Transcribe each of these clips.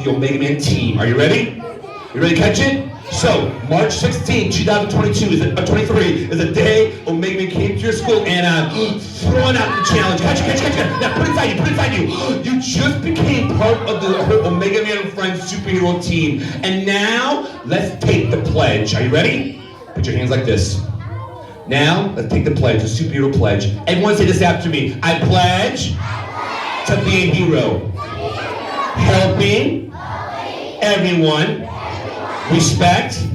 the Omegaman team. Are you ready? You ready to catch it? So, March 16, 23 is the day Omegaman came to your school and throwing out the challenge. Catch it. Now put it inside you. You just became part of the Omegaman and Friends superhero team. And now, let's take the pledge. Are you ready? Put your hands like this. Now, let's take the pledge, the superhero pledge. Everyone say this after me. I pledge to be a hero. Helping everyone respect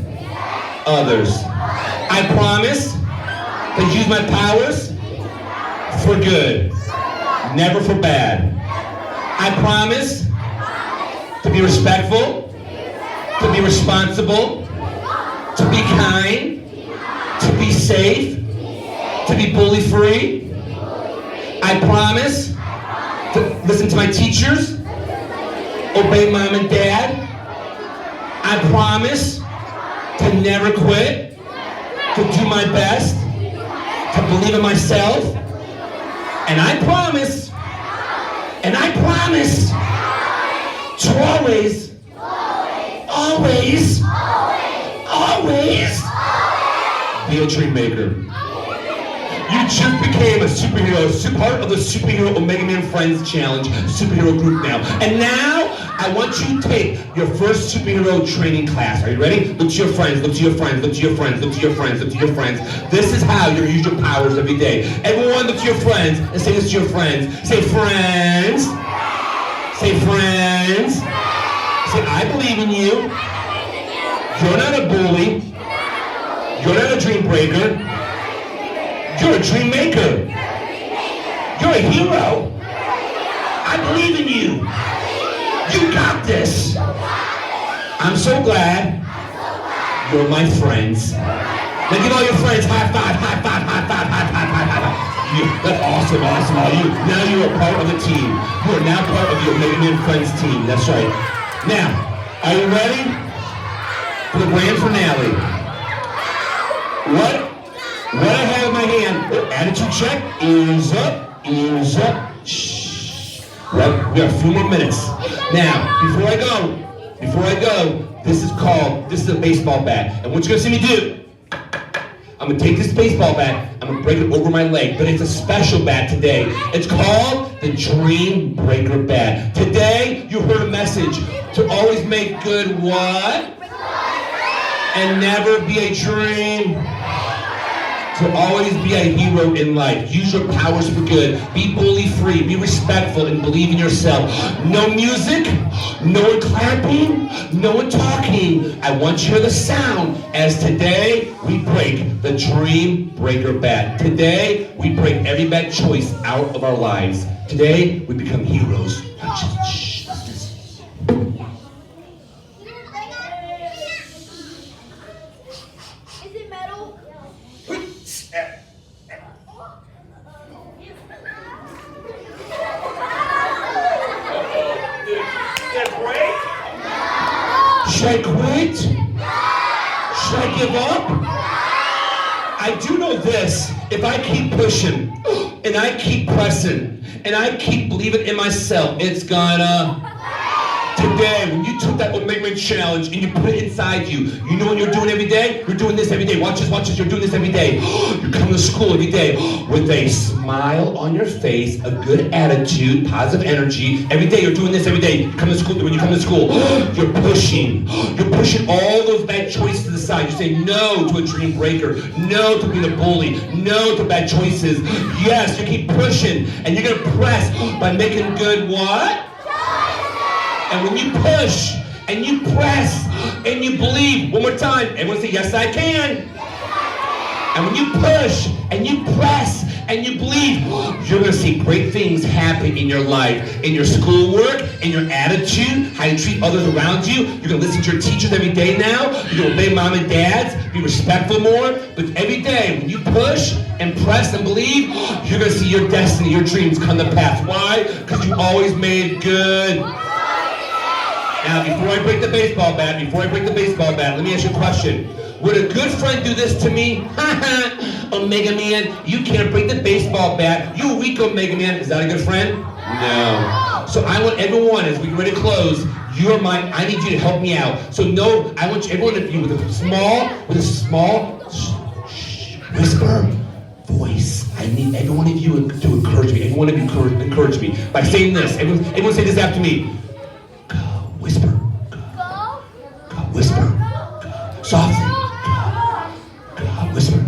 others. I promise to use my powers for good, never for bad. I promise to be respectful, to be responsible, to be kind, to be safe, to be bully free. I promise to listen to my teachers, obey mom and dad. I promise to never quit, to do my best, to believe in myself. And I promise to always be a dream maker. You just became a superhero, part of the superhero Omegaman Friends Challenge superhero group now. And now, I want you to take your first superhero training class. Are you ready? Look to your friends, look to your friends, look to your friends, look to your friends, look to your friends. This is how you're going to use your powers every day. Everyone look to your friends and say this to your friends. Say friends. Say friends. Say I believe in you. You're not a bully. You're not a dream breaker. You're a dream maker. You're a hero. I believe in you. You got this. I'm so glad you're my friends. Now give all your friends high five. That's awesome. Now you're a part of the team. You are now part of the Omegaman Friends team. That's right. Now, are you ready for the grand finale? What I have in my hand, attitude check, ears up, shh. Right, we have a few more minutes. Now, before I go, this is a baseball bat. And what you're gonna see me do, I'm gonna take this baseball bat, I'm gonna break it over my leg, but it's a special bat today. It's called the Dream Breaker Bat. Today, you heard a message to always make good what? And never be a dream. To always be a hero in life. Use your powers for good. Be bully free. Be respectful and believe in yourself. No music, no one clapping, no one talking. I want you to hear the sound as today we break the Dream Breaker Bat. Today we break every bad choice out of our lives. Today we become heroes. Should I quit? Should I give up? I do know this. If I keep pushing, and I keep pressing, and I keep believing in myself, it's gonna... Today, when you took that Omegaman challenge and you put it inside you, you know what you're doing every day? You're doing this every day. Watch this, you're doing this every day. You're coming to school every day with a smile on your face, a good attitude, positive energy. Every day you're doing this every day. You come to school, when you come to school, you're pushing all those bad choices to the side. You're saying no to a dream breaker, no to being a bully, no to bad choices. Yes, you keep pushing, and you're gonna press by making good what? And when you push, and you press, and you believe, one more time, everyone say, yes I can. And when you push, and you press, and you believe, you're gonna see great things happen in your life, in your schoolwork, in your attitude, how you treat others around you. You're gonna listen to your teachers every day now. You're gonna obey mom and dads, be respectful more. But every day, when you push and press and believe, you're gonna see your destiny, your dreams come to pass. Why? Because you always made good. Now, before I break the baseball bat, let me ask you a question. Would a good friend do this to me? Omegaman, you can't break the baseball bat. You weak Omegaman. Is that a good friend? No. So I want everyone, as we get ready to close, I need you to help me out. So no, I want you, every one of you with a small whisper voice. I need every one of you to encourage me. Every one of you encourage me by saying this. Everyone say this after me. Go, whisper. Go, whisper. Go, softly. Go, whisper.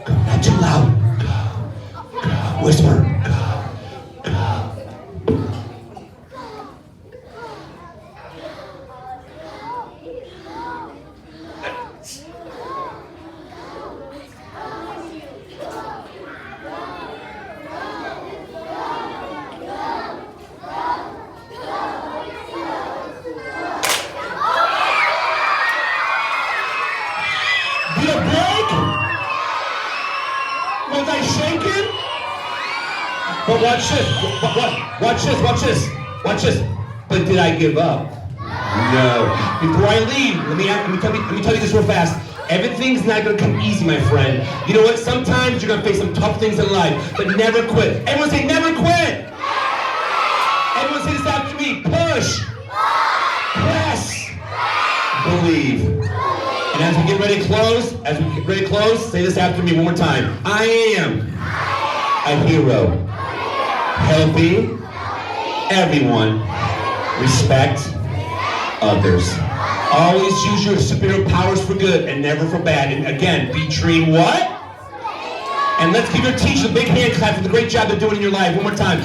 Go, not too loud. Go, whisper. Did it break? Was I shaking? But watch this. Watch this. But did I give up? No. Before I leave, let me tell you this real fast. Everything's not going to come easy, my friend. You know what? Sometimes you're going to face some tough things in life, but never quit. Everyone say never quit. Everyone say this after me. Push. Press. Believe. And as we get ready to close, say this after me one more time. I am a hero, helping everyone respect others. Always use your superior powers for good and never for bad. And again, featuring what? And let's give your teachers a big hand clap for the great job they're doing in your life. One more time.